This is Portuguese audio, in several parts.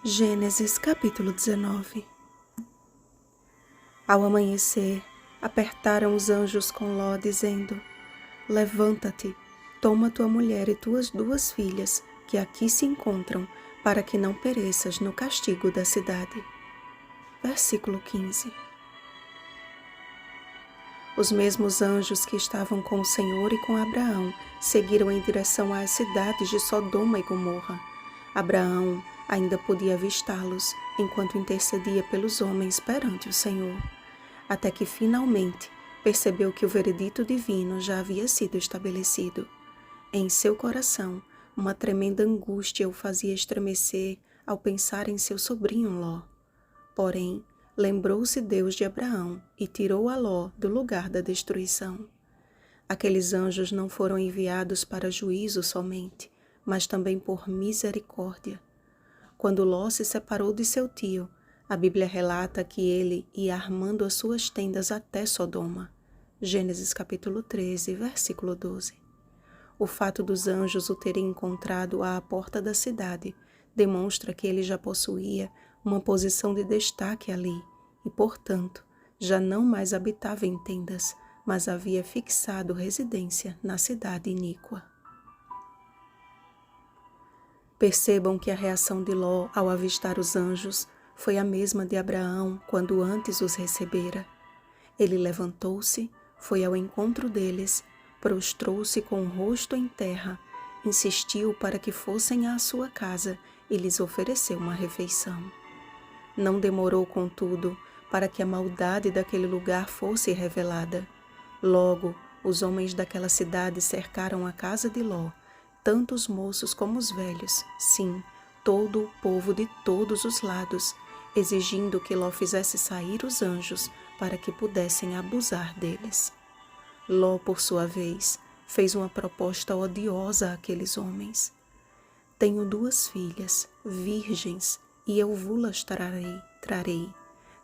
Gênesis capítulo 19. Ao amanhecer, apertaram os anjos com Ló, dizendo: Levanta-te, toma tua mulher e tuas 2 filhas, que aqui se encontram, para que não pereças no castigo da cidade. Versículo 15. Os mesmos anjos que estavam com o Senhor e com Abraão seguiram em direção às cidades de Sodoma e Gomorra. Abraão ainda podia avistá-los enquanto intercedia pelos homens perante o Senhor, até que finalmente percebeu que o veredito divino já havia sido estabelecido. Em seu coração, uma tremenda angústia o fazia estremecer ao pensar em seu sobrinho Ló. Porém, lembrou-se Deus de Abraão e tirou a Ló do lugar da destruição. Aqueles anjos não foram enviados para juízo somente, mas também por misericórdia. Quando Ló se separou de seu tio, a Bíblia relata que ele ia armando as suas tendas até Sodoma. Gênesis capítulo 13, versículo 12. O fato dos anjos o terem encontrado à porta da cidade demonstra que ele já possuía uma posição de destaque ali e, portanto, já não mais habitava em tendas, mas havia fixado residência na cidade iníqua. Percebam que a reação de Ló ao avistar os anjos foi a mesma de Abraão quando antes os recebera. Ele levantou-se, foi ao encontro deles, prostrou-se com o rosto em terra, insistiu para que fossem à sua casa e lhes ofereceu uma refeição. Não demorou, contudo, para que a maldade daquele lugar fosse revelada. Logo, os homens daquela cidade cercaram a casa de Ló, tanto os moços como os velhos, sim, todo o povo de todos os lados, exigindo que Ló fizesse sair os anjos para que pudessem abusar deles. Ló, por sua vez, fez uma proposta odiosa àqueles homens. Tenho 2 filhas, virgens, e eu vulas trarei.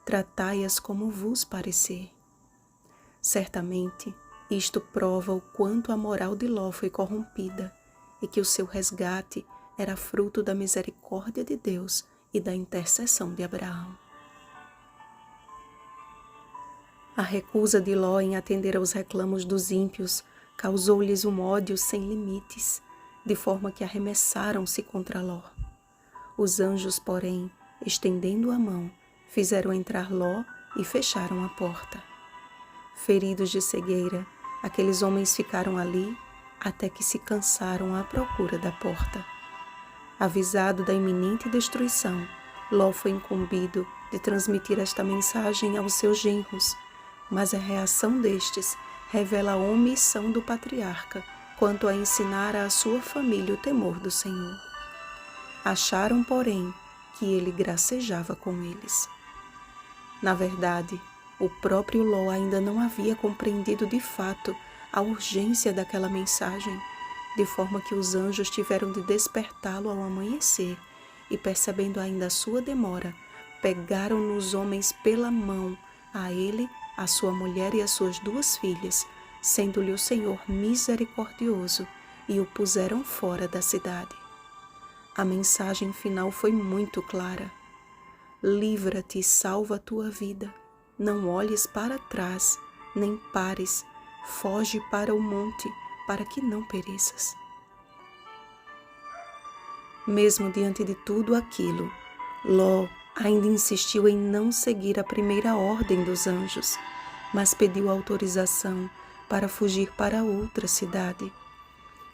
Tratai-as como vos parecer. Certamente, isto prova o quanto a moral de Ló foi corrompida e que o seu resgate era fruto da misericórdia de Deus e da intercessão de Abraão. A recusa de Ló em atender aos reclamos dos ímpios causou-lhes um ódio sem limites, de forma que arremessaram-se contra Ló. Os anjos, porém, estendendo a mão, fizeram entrar Ló e fecharam a porta. Feridos de cegueira, aqueles homens ficaram ali até que se cansaram à procura da porta. Avisado da iminente destruição, Ló foi incumbido de transmitir esta mensagem aos seus genros, mas a reação destes revela a omissão do patriarca quanto a ensinar à sua família o temor do Senhor. Acharam, porém, que ele gracejava com eles. Na verdade, o próprio Ló ainda não havia compreendido de fato a urgência daquela mensagem, de forma que os anjos tiveram de despertá-lo ao amanhecer e, percebendo ainda a sua demora, pegaram nos homens pela mão, a ele, a sua mulher e as suas 2 filhas, sendo-lhe o Senhor misericordioso, e o puseram fora da cidade. A mensagem final foi muito clara. Livra-te e salva a tua vida. Não olhes para trás, nem pares. Foge para o monte, para que não pereças. Mesmo diante de tudo aquilo, Ló ainda insistiu em não seguir a primeira ordem dos anjos, mas pediu autorização para fugir para outra cidade.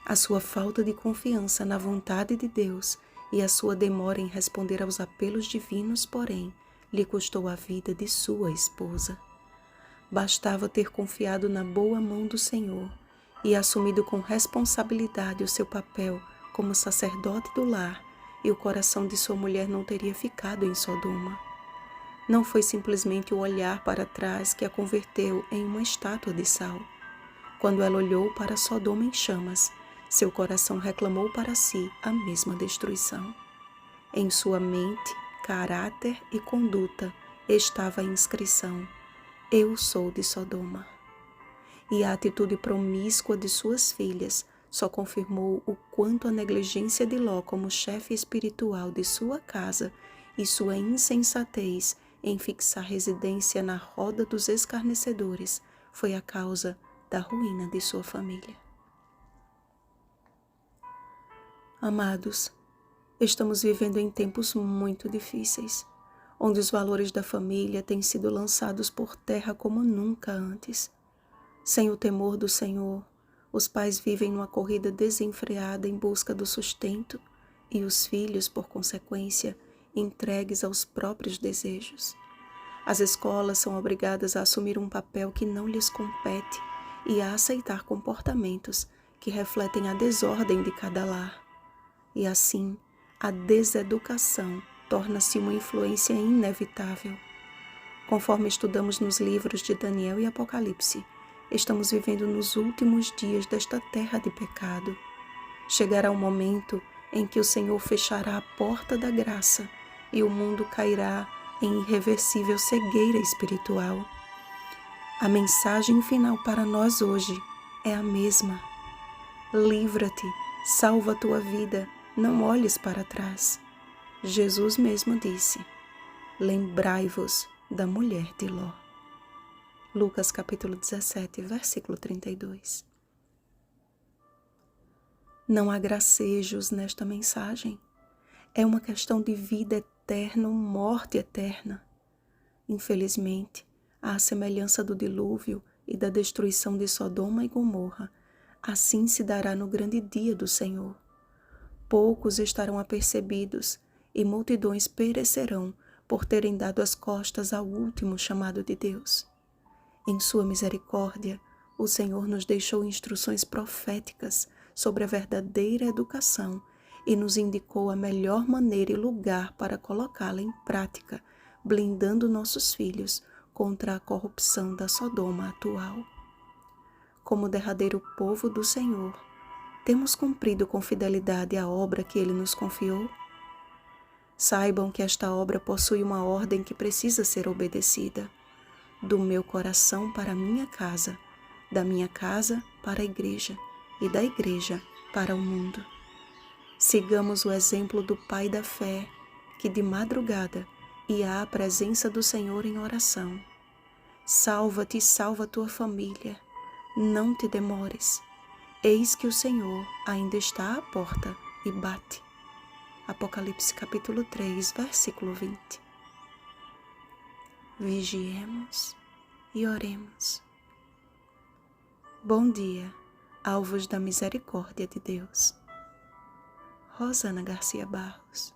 A sua falta de confiança na vontade de Deus e a sua demora em responder aos apelos divinos, porém, lhe custou a vida de sua esposa. Bastava ter confiado na boa mão do Senhor e assumido com responsabilidade o seu papel como sacerdote do lar, e o coração de sua mulher não teria ficado em Sodoma. Não foi simplesmente o olhar para trás que a converteu em uma estátua de sal. Quando ela olhou para Sodoma em chamas, seu coração reclamou para si a mesma destruição. Em sua mente, caráter e conduta estava a inscrição: Eu sou de Sodoma. E a atitude promíscua de suas filhas só confirmou o quanto a negligência de Ló como chefe espiritual de sua casa e sua insensatez em fixar residência na roda dos escarnecedores foi a causa da ruína de sua família. Amados, estamos vivendo em tempos muito difíceis, onde os valores da família têm sido lançados por terra como nunca antes. Sem o temor do Senhor, os pais vivem numa corrida desenfreada em busca do sustento e os filhos, por consequência, entregues aos próprios desejos. As escolas são obrigadas a assumir um papel que não lhes compete e a aceitar comportamentos que refletem a desordem de cada lar. E assim, a deseducação torna-se uma influência inevitável. Conforme estudamos nos livros de Daniel e Apocalipse, estamos vivendo nos últimos dias desta terra de pecado. Chegará o momento em que o Senhor fechará a porta da graça e o mundo cairá em irreversível cegueira espiritual. A mensagem final para nós hoje é a mesma. Livra-te, salva a tua vida, não olhes para trás. Jesus mesmo disse: lembrai-vos da mulher de Ló. Lucas capítulo 17, versículo 32. Não há gracejos nesta mensagem. É uma questão de vida eterna ou morte eterna. Infelizmente, à semelhança do dilúvio e da destruição de Sodoma e Gomorra, assim se dará no grande dia do Senhor. Poucos estarão apercebidos e multidões perecerão por terem dado as costas ao último chamado de Deus. Em sua misericórdia, o Senhor nos deixou instruções proféticas sobre a verdadeira educação e nos indicou a melhor maneira e lugar para colocá-la em prática, blindando nossos filhos contra a corrupção da Sodoma atual. Como derradeiro povo do Senhor, temos cumprido com fidelidade a obra que Ele nos confiou? Saibam que esta obra possui uma ordem que precisa ser obedecida. Do meu coração para a minha casa, da minha casa para a igreja e da igreja para o mundo. Sigamos o exemplo do pai da fé, que de madrugada ia à presença do Senhor em oração. Salva-te e salva a tua família. Não te demores. Eis que o Senhor ainda está à porta e bate. Apocalipse capítulo 3, versículo 20. Vigiemos e oremos. Bom dia, alvos da misericórdia de Deus. Rosana Garcia Barros.